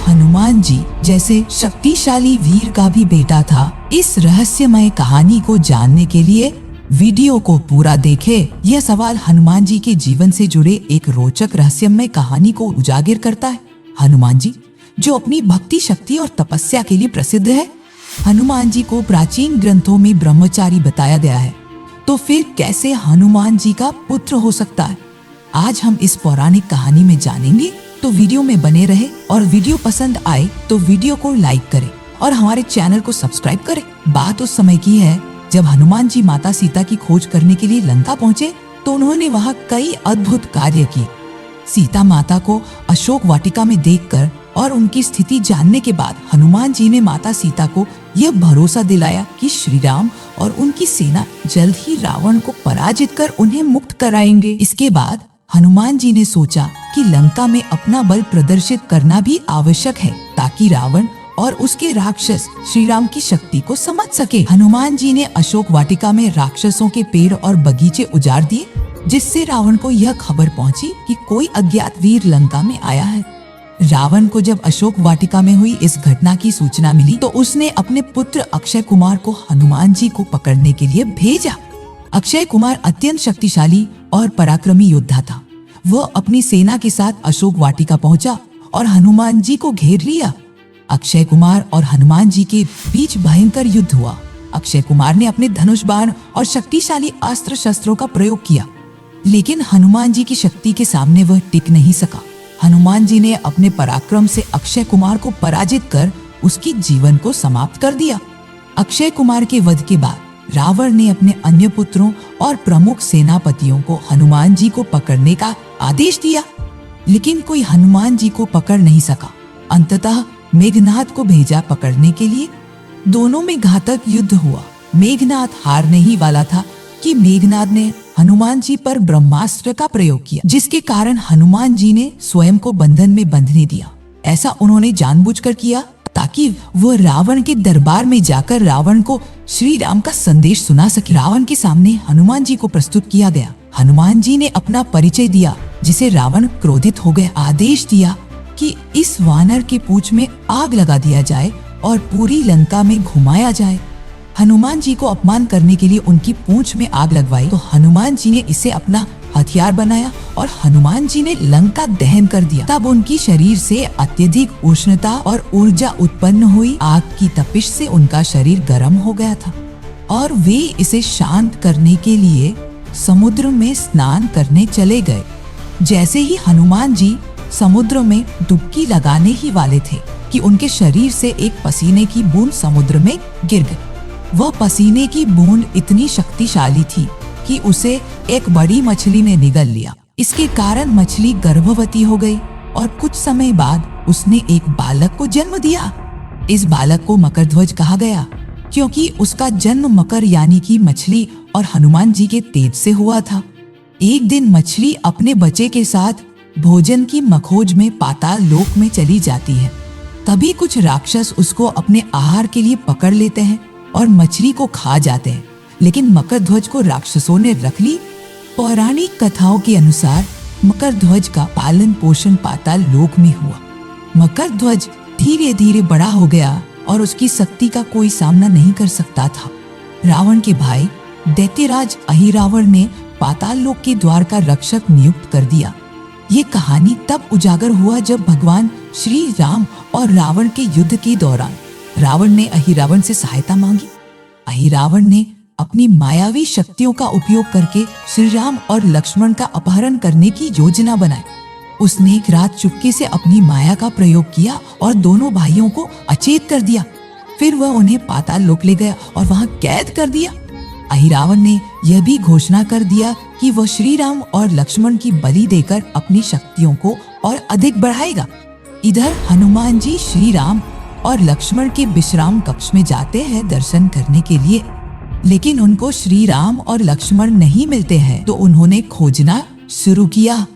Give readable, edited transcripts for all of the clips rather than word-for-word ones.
हनुमान जी जैसे शक्तिशाली वीर का भी बेटा था। इस रहस्यमय कहानी को जानने के लिए वीडियो को पूरा देखें। यह सवाल हनुमान जी के जीवन से जुड़े एक रोचक रहस्यमय कहानी को उजागर करता है। हनुमान जी जो अपनी भक्ति शक्ति और तपस्या के लिए प्रसिद्ध है। हनुमान जी को प्राचीन ग्रंथों में ब्रह्मचारी बताया गया है, तो फिर कैसे हनुमान जी का पुत्र हो सकता है? आज हम इस पौराणिक कहानी में जानेंगे, तो वीडियो में बने रहे और वीडियो पसंद आए तो वीडियो को लाइक करें और हमारे चैनल को सब्सक्राइब करें। बात उस समय की है जब हनुमान जी माता सीता की खोज करने के लिए लंका पहुँचे, तो उन्होंने वहाँ कई अद्भुत कार्य किए। सीता माता को अशोक वाटिका में देखकर और उनकी स्थिति जानने के बाद हनुमान जी ने माता सीता को यह भरोसा दिलाया कि श्री राम और उनकी सेना जल्द ही रावण को पराजित कर उन्हें मुक्त कराएंगे। इसके बाद हनुमान जी ने सोचा कि लंका में अपना बल प्रदर्शित करना भी आवश्यक है, ताकि रावण और उसके राक्षस श्री राम की शक्ति को समझ सके। हनुमान जी ने अशोक वाटिका में राक्षसों के पेड़ और बगीचे उजाड़ दिए, जिससे रावण को यह खबर पहुंची कि कोई अज्ञात वीर लंका में आया है। रावण को जब अशोक वाटिका में हुई इस घटना की सूचना मिली, तो उसने अपने पुत्र अक्षय कुमार को हनुमान जी को पकड़ने के लिए भेजा। अक्षय कुमार अत्यंत शक्तिशाली और पराक्रमी योद्धा था। वह अपनी सेना के साथ अशोक वाटिका पहुंचा और हनुमान जी को घेर लिया। अक्षय कुमार और हनुमान जी के बीच भयंकर युद्ध हुआ। अक्षय कुमार ने अपने धनुष बाण और शक्तिशाली अस्त्र शस्त्रों का प्रयोग किया, लेकिन हनुमान जी की शक्ति के सामने वह टिक नहीं सका। हनुमान जी ने अपने पराक्रम से अक्षय कुमार को पराजित कर उसकी जीवन को समाप्त कर दिया। अक्षय कुमार के वध के बाद रावण ने अपने अन्य पुत्रों और प्रमुख सेनापतियों को हनुमान जी को पकड़ने का आदेश दिया, लेकिन कोई हनुमान जी को पकड़ नहीं सका। अंततः मेघनाद को भेजा पकड़ने के लिए। दोनों में घातक युद्ध हुआ। मेघनाद हारने ही वाला था कि मेघनाद ने हनुमान जी पर ब्रह्मास्त्र का प्रयोग किया, जिसके कारण हनुमान जी ने स्वयं को बंधन में बंधने दिया। ऐसा उन्होंने जानबूझकर किया ताकि वह रावण के दरबार में जाकर रावण को श्री राम का संदेश सुना सके। रावण के सामने हनुमान जी को प्रस्तुत किया गया। हनुमान जी ने अपना परिचय दिया, जिसे रावण क्रोधित हो गया। आदेश दिया कि इस वानर के पूंछ में आग लगा दिया जाए और पूरी लंका में घुमाया जाए। हनुमान जी को अपमान करने के लिए उनकी पूंछ में आग लगवाई, तो हनुमान जी ने इसे अपना हथियार बनाया और हनुमान जी ने लंका दहन कर दिया। तब उनकी शरीर से अत्यधिक उष्णता और ऊर्जा उत्पन्न हुई। आग की तपिश से उनका शरीर गर्म हो गया था और वे इसे शांत करने के लिए समुद्र में स्नान करने चले गए। जैसे ही हनुमान जी समुद्र में डुबकी लगाने ही वाले थे कि उनके शरीर से एक पसीने की बूंद समुद्र में गिर गई। वह पसीने की बूंद इतनी शक्तिशाली थी कि उसे एक बड़ी मछली ने निगल लिया। इसके कारण मछली गर्भवती हो गई और कुछ समय बाद उसने एक बालक को जन्म दिया। इस बालक को मकरध्वज कहा गया, क्योंकि उसका जन्म मकर यानी कि मछली और हनुमान जी के तेज से हुआ था। एक दिन मछली अपने बच्चे के साथ भोजन की मखोज में पाताल लोक में चली जाती है। तभी कुछ राक्षस उसको अपने आहार के लिए पकड़ लेते हैं और मछली को खा जाते हैं, लेकिन मकरध्वज को राक्षसों ने रख ली। पौराणिक कथाओं के अनुसार मकरध्वज का पालन पोषण पाताल लोक में हुआ। मकरध्वज धीरे धीरे बड़ा हो गया और उसकी शक्ति का कोई सामना नहीं कर सकता था। रावण के भाई दैत्यराज अहिरावण ने पाताल लोक के द्वार का रक्षक नियुक्त कर दिया। ये कहानी तब उजागर हुआ जब भगवान श्री राम और रावण के युद्ध के दौरान रावण ने अहिरावण से सहायता मांगी। अहिरावण ने अपनी मायावी शक्तियों का उपयोग करके श्री राम और लक्ष्मण का अपहरण करने की योजना बनाई। उसने एक रात चुपके से अपनी माया का प्रयोग किया और दोनों भाइयों को अचेत कर दिया। फिर वह उन्हें पाताल लोक ले गया और वहां कैद कर दिया। अहिरावण ने यह भी घोषणा कर दिया कि वह श्री राम और लक्ष्मण की बलि देकर अपनी शक्तियों को और अधिक बढ़ाएगा। इधर हनुमान जी श्री राम और लक्ष्मण के विश्राम कक्ष में जाते हैं दर्शन करने के लिए, लेकिन उनको श्री राम और लक्ष्मण नहीं मिलते हैं, तो उन्होंने खोजना शुरू किया।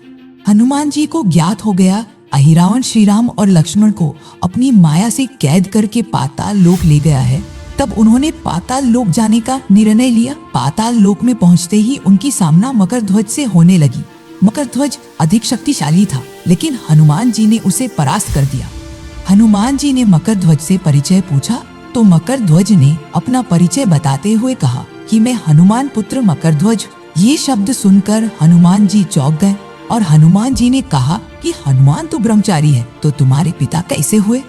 हनुमान जी को ज्ञात हो गया अहिरावण श्री राम और लक्ष्मण को अपनी माया से कैद करके पाताल लोक ले गया है। तब उन्होंने पाताल लोक जाने का निर्णय लिया। पाताल लोक में पहुंचते ही उनकी सामना मकरध्वज से होने लगी। मकरध्वज अधिक शक्तिशाली था, लेकिन हनुमान जी ने उसे परास्त कर दिया। हनुमान जी ने मकर ध्वज से परिचय पूछा तो मकर ध्वज ने अपना परिचय बताते हुए कहा कि मैं हनुमान पुत्र मकर ध्वज। ये शब्द सुनकर हनुमान जी चौंक गए और हनुमान जी ने कहा कि हनुमान तो ब्रह्मचारी है, तो तुम्हारे पिता कैसे हुए?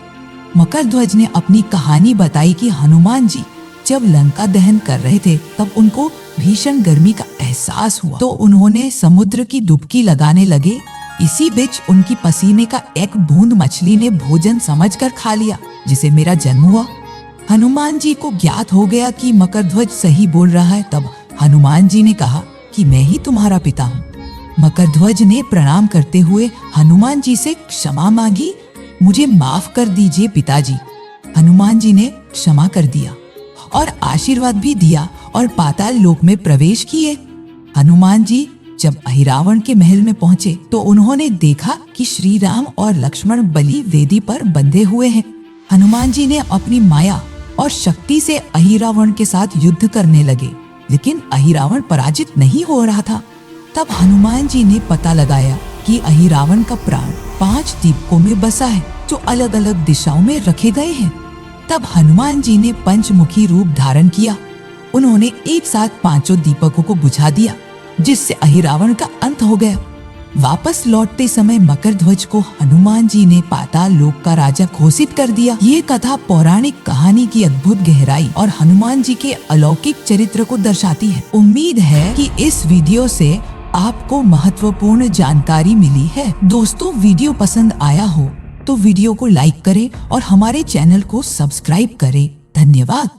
मकर ध्वज ने अपनी कहानी बताई कि हनुमान जी जब लंका दहन कर रहे थे तब उनको भीषण गर्मी का एहसास हुआ तो उन्होंने समुद्र की डुबकी लगाने लगे। इसी बीच उनकी पसीने का एक बूंद मछली ने भोजन समझकर खा लिया, जिसे मेरा जन्म हुआ। हनुमान जी को ज्ञात हो गया कि मकर ध्वज सही बोल रहा है। तब हनुमान जी ने कहा कि मैं ही तुम्हारा पिता हूँ। मकर ध्वज ने प्रणाम करते हुए हनुमान जी से क्षमा मांगी। मुझे माफ कर दीजिए पिताजी। हनुमान जी ने क्षमा कर दिया और आशीर्वाद भी दिया और पाताल लोक में प्रवेश किए। हनुमान जी जब अहिरावण के महल में पहुंचे तो उन्होंने देखा कि श्री राम और लक्ष्मण बलि वेदी पर बंधे हुए हैं। हनुमान जी ने अपनी माया और शक्ति से अहिरावण के साथ युद्ध करने लगे, लेकिन अहिरावण पराजित नहीं हो रहा था। तब हनुमान जी ने पता लगाया कि अहिरावण का प्राण 5 दीपकों में बसा है, जो अलग अलग दिशाओं में रखे गए हैं। तब हनुमान जी ने पंचमुखी रूप धारण किया। उन्होंने एक साथ 5 दीपकों को बुझा दिया, जिससे अहिरावण का अंत हो गया। वापस लौटते समय मकर ध्वज को हनुमान जी ने पाताल लोक का राजा घोषित कर दिया। ये कथा पौराणिक कहानी की अद्भुत गहराई और हनुमान जी के अलौकिक चरित्र को दर्शाती है। उम्मीद है कि इस वीडियो से आपको महत्वपूर्ण जानकारी मिली है। दोस्तों, वीडियो पसंद आया हो तो वीडियो को लाइक करें और हमारे चैनल को सब्सक्राइब करें। धन्यवाद।